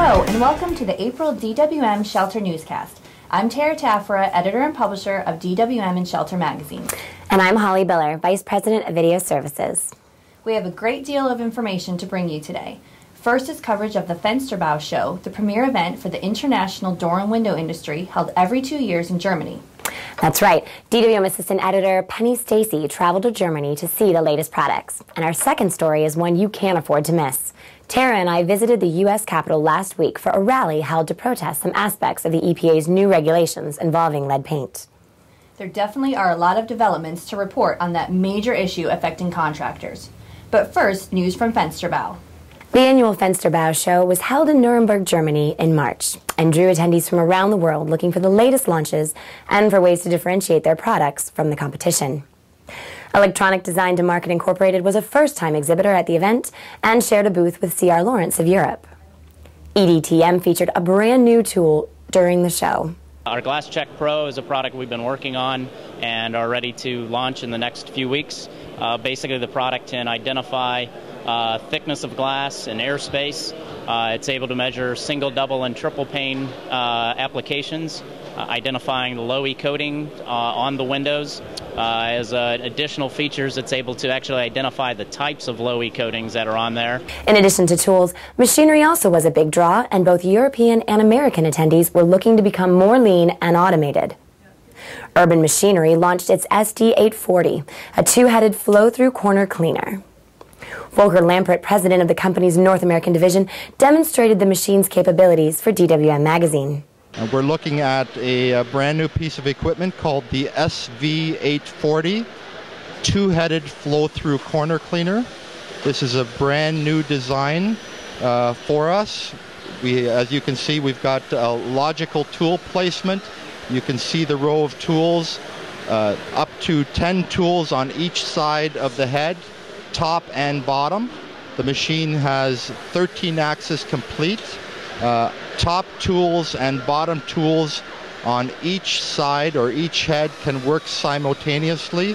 Hello, and welcome to the April DWM Shelter Newscast. I'm Tara Taffera, editor and publisher of DWM and Shelter magazine. And I'm Holly Biller, Vice President of Video Services. We have a great deal of information to bring you today. First is coverage of the Fensterbau show, the premier event for the international door and window industry held every 2 years in Germany. That's right. DWM Assistant Editor Penny Stacy traveled to Germany to see the latest products. And our second story is one you can't afford to miss. Tara and I visited the U.S. Capitol last week for a rally held to protest some aspects of the EPA's new regulations involving lead paint. There definitely are a lot of developments to report on that major issue affecting contractors. But first, news from Fensterbau. The annual Fensterbau show was held in Nuremberg, Germany in March and drew attendees from around the world looking for the latest launches and for ways to differentiate their products from the competition. Electronic Design to Market Incorporated was a first-time exhibitor at the event and shared a booth with C.R. Lawrence of Europe. EDTM featured a brand new tool during the show. Our Glass Check Pro is a product we've been working on and are ready to launch in the next few weeks. Basically, the product can identify thickness of glass and airspace. It's able to measure single, double, and triple pane applications, identifying the low E coating on the windows. As additional features, it's able to actually identify the types of low E coatings that are on there. In addition to tools, machinery also was a big draw, and both European and American attendees were looking to become more lean and automated. Urban Machinery launched its SD840, a two-headed flow-through corner cleaner. Volker Lampert, president of the company's North American division, demonstrated the machine's capabilities for DWM magazine. We're looking at a brand new piece of equipment called the SV840, two-headed flow-through corner cleaner. This is a brand new design for us. As you can see, we've got a logical tool placement. You can see the row of tools, up to 10 tools on each side of the head, top and bottom. The machine has 13 axis complete. Top tools and bottom tools on each side or each head can work simultaneously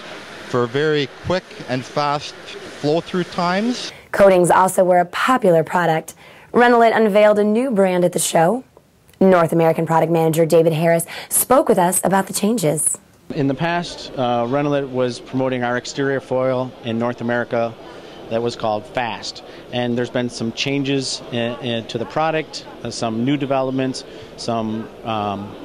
for very quick and fast flow-through times. Coatings also were a popular product. Renault unveiled a new brand at the show. North American product manager David Harris spoke with us about the changes. In the past, Renault was promoting our exterior foil in North America that was called Fast. And there's been some changes to the product, some new developments, some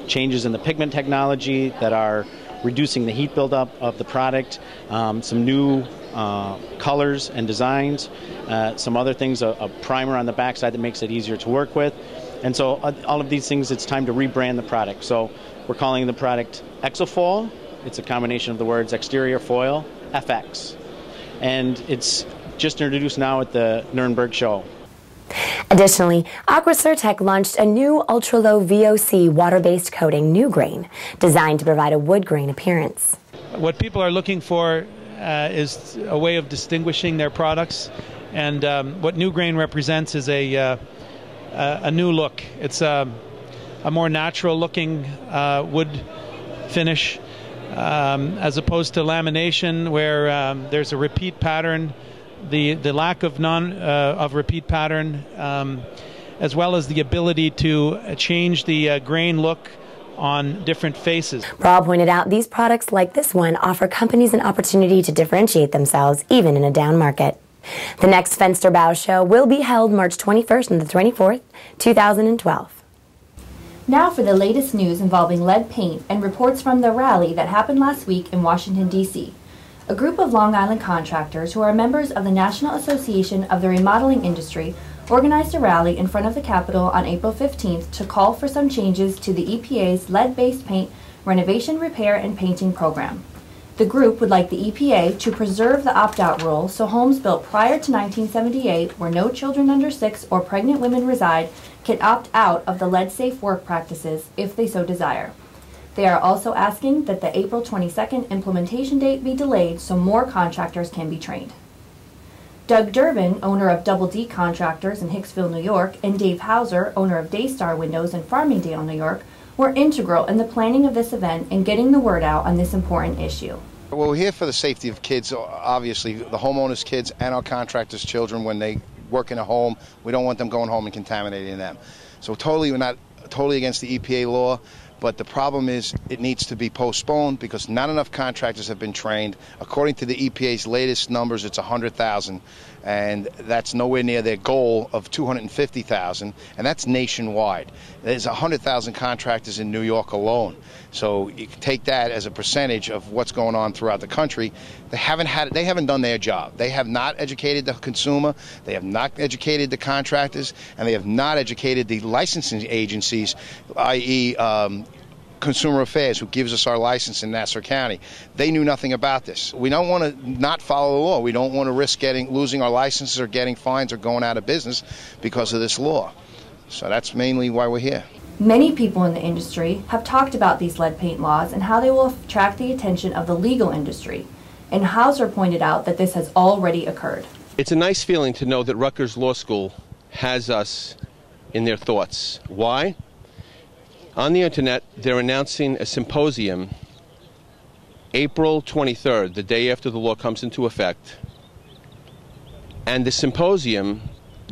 changes in the pigment technology that are reducing the heat buildup of the product, some new colors and designs, some other things, a primer on the backside that makes it easier to work with. And so all of these things, it's time to rebrand the product. So we're calling the product Exofoil. It's a combination of the words exterior foil, FX. And it's just introduced now at the Nuremberg show. Additionally, Aquacertec launched a new ultra-low VOC water-based coating, New Grain, designed to provide a wood grain appearance. What people are looking for is a way of distinguishing their products, and what New Grain represents is a new look. It's a more natural-looking wood finish, as opposed to lamination, where there's a repeat pattern. The lack of repeat pattern, as well as the ability to change the grain look on different faces. Brawl pointed out these products like this one offer companies an opportunity to differentiate themselves even in a down market. The next Fensterbau show will be held March 21st and the 24th, 2012. Now for the latest news involving lead paint and reports from the rally that happened last week in Washington, D.C. A group of Long Island contractors who are members of the National Association of the Remodeling Industry organized a rally in front of the Capitol on April 15th to call for some changes to the EPA's lead-based paint renovation, repair, and painting program. The group would like the EPA to preserve the opt-out rule so homes built prior to 1978 where no children under 6 or pregnant women reside can opt out of the lead-safe work practices if they so desire. They are also asking that the April 22nd implementation date be delayed so more contractors can be trained. Doug Durbin, owner of Double D Contractors in Hicksville, New York, and Dave Hauser, owner of Daystar Windows in Farmingdale, New York, were integral in the planning of this event and getting the word out on this important issue. Well, we're here for the safety of kids, obviously, the homeowners' kids and our contractors' children when they work in a home. We don't want them going home and contaminating them. So we're not totally against the EPA law, but the problem is it needs to be postponed because not enough contractors have been trained. According to the EPA's latest numbers, it's 100,000, and that's nowhere near their goal of 250,000, and that's nationwide. There's 100,000 contractors in New York alone. So you can take that as a percentage of what's going on throughout the country. They haven't done their job. They have not educated the consumer, they have not educated the contractors, and they have not educated the licensing agencies, i.e. Consumer Affairs, who gives us our license in Nassau County. They knew nothing about this. We don't want to not follow the law. We don't want to risk losing our licenses or getting fines or going out of business because of this law. So that's mainly why we're here. Many people in the industry have talked about these lead paint laws and how they will attract the attention of the legal industry. And Hauser pointed out that this has already occurred. It's a nice feeling to know that Rutgers Law School has us in their thoughts. Why? On the internet, they're announcing a symposium April 23rd, the day after the law comes into effect. And the symposium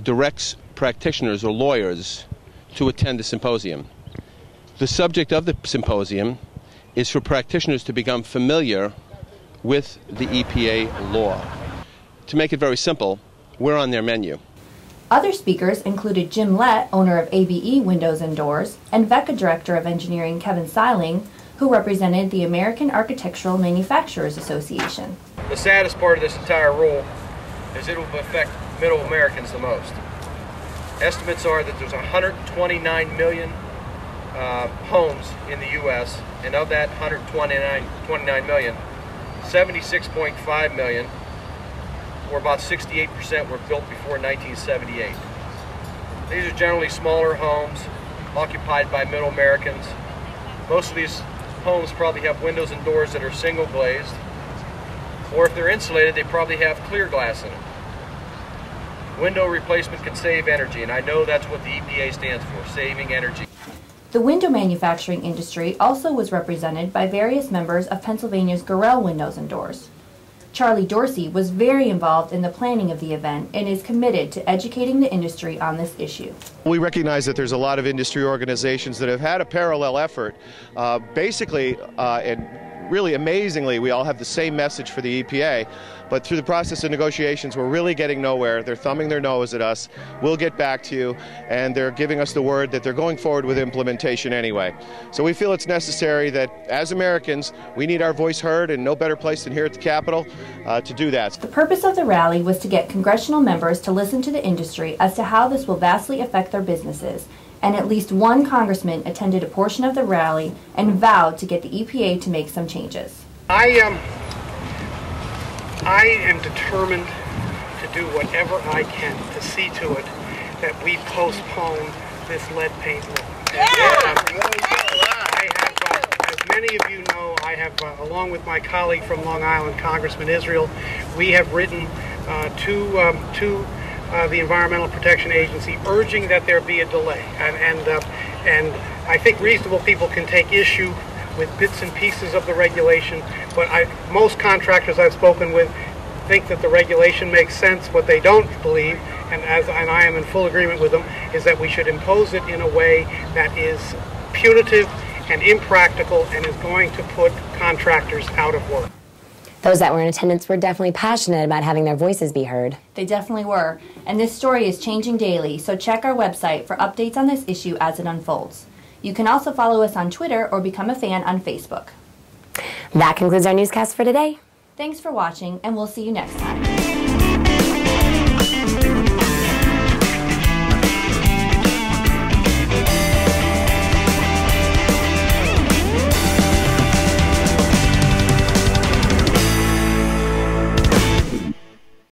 directs practitioners or lawyers to attend the symposium. The subject of the symposium is for practitioners to become familiar with the EPA law. To make it very simple, we're on their menu. Other speakers included Jim Lett, owner of ABE Windows and Doors, and VECA Director of Engineering Kevin Seiling, who represented the American Architectural Manufacturers Association. The saddest part of this entire rule is it will affect middle Americans the most. Estimates are that there's 129 million homes in the U.S., and of that 129 million, 76.5 million, or about 68%, were built before 1978. These are generally smaller homes occupied by middle Americans. Most of these homes probably have windows and doors that are single glazed, or if they're insulated, they probably have clear glass in them. Window replacement can save energy, and I know that's what the EPA stands for, saving energy. The window manufacturing industry also was represented by various members of Pennsylvania's Gorell Windows and Doors. Charlie Dorsey was very involved in the planning of the event and is committed to educating the industry on this issue. We recognize that there's a lot of industry organizations that have had a parallel effort. And really amazingly, we all have the same message for the EPA, but through the process of negotiations, we're really getting nowhere. They're thumbing their nose at us. We'll get back to you, and they're giving us the word that they're going forward with implementation anyway. So we feel it's necessary that, as Americans, we need our voice heard, and no better place than here at the Capitol to do that. The purpose of the rally was to get congressional members to listen to the industry as to how this will vastly affect their businesses, and at least one congressman attended a portion of the rally and vowed to get the EPA to make some changes. I am determined to do whatever I can to see to it that we postpone this lead paint law. As many of you know, I have, along with my colleague from Long Island, Congressman Israel, we have written to the Environmental Protection Agency urging that there be a delay. And I think reasonable people can take issue with bits and pieces of the regulation, but most contractors I've spoken with think that the regulation makes sense. What they don't believe, and I am in full agreement with them, is that we should impose it in a way that is punitive and impractical and is going to put contractors out of work. Those that were in attendance were definitely passionate about having their voices be heard. They definitely were, and this story is changing daily, so check our website for updates on this issue as it unfolds. You can also follow us on Twitter or become a fan on Facebook. That concludes our newscast for today. Thanks for watching, and we'll see you next time.